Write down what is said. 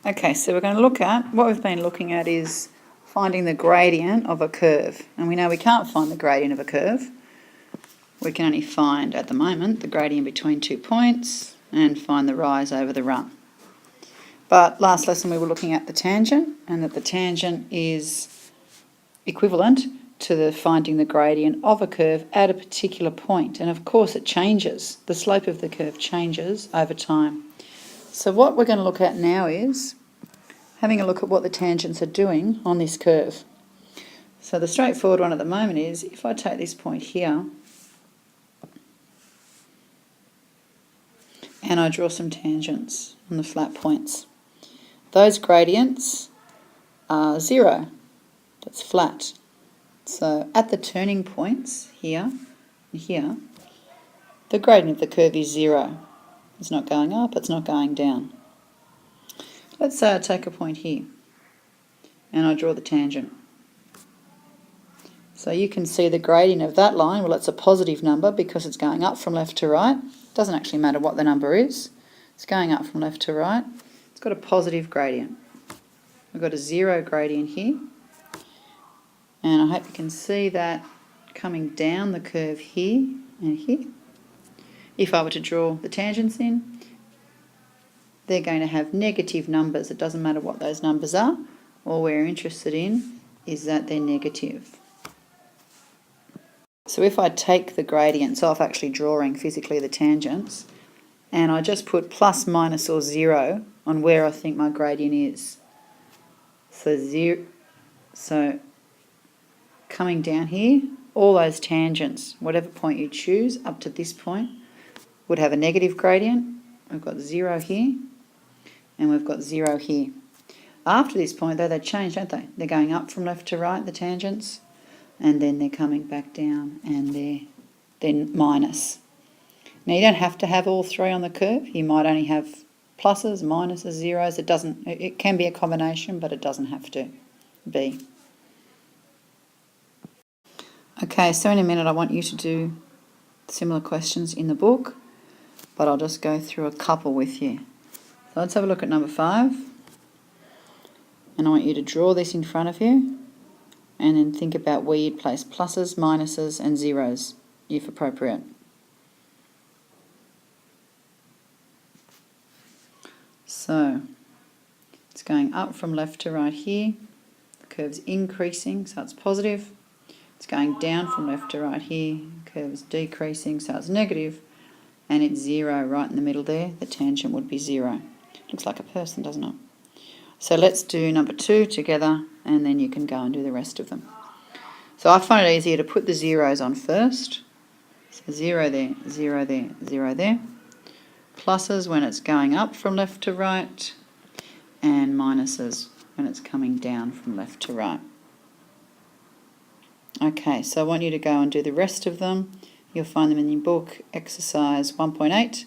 Okay, so we're going to look at, what we've been looking at is finding the gradient of a curve. And we know we can't find the gradient of a curve. We can only find, at the moment, the gradient between 2 points and find the rise over the run. But last lesson we were looking at the tangent, and that the tangent is equivalent to the finding the gradient of a curve at a particular point. And of course it changes. The slope of the curve changes over time. So what we're going to look at now is having a look at what the tangents are doing on this curve. So the straightforward one at the moment is, if I take this point here and I draw some tangents on the flat points, those gradients are 0. That's flat. So at the turning points here and here, the gradient of the curve is 0. It's not going up, it's not going down. Let's say I take a point here and I draw the tangent. So you can see the gradient of that line, well, it's a positive number because it's going up from left to right. It doesn't actually matter what the number is. It's going up from left to right. It's got a positive gradient. We've got a 0 gradient here. And I hope you can see that coming down the curve here and here. If I were to draw the tangents in, they're going to have negative numbers. It doesn't matter what those numbers are. All we're interested in is that they're negative. So if I take the gradients off actually drawing physically the tangents, and I just put plus, minus or 0 on where I think my gradient is. So coming down here, all those tangents, whatever point you choose up to this point, would have a negative gradient. We've got 0 here, and we've got 0 here. After this point, though, they change, don't they? They're going up from left to right, the tangents, and then they're coming back down, and they're minus. Now, you don't have to have all three on the curve. You might only have pluses, minuses, zeros. It can be a combination, but it doesn't have to be. Okay, so in a minute I want you to do similar questions in the book, but I'll just go through a couple with you. So let's have a look at number 5. And I want you to draw this in front of you and then think about where you'd place pluses, minuses and zeros, if appropriate. So it's going up from left to right here. The curve's increasing, so it's positive. It's going down from left to right here. The curve is decreasing, so it's negative. And it's 0 right in the middle there. The tangent would be 0. Looks like a person, doesn't it? So let's do number 2 together, and then you can go and do the rest of them. So I find it easier to put the zeros on first. So 0 there, 0 there, 0 there. Pluses when it's going up from left to right, and minuses when it's coming down from left to right. Okay, so I want you to go and do the rest of them. You'll find them in your book, exercise 8.1.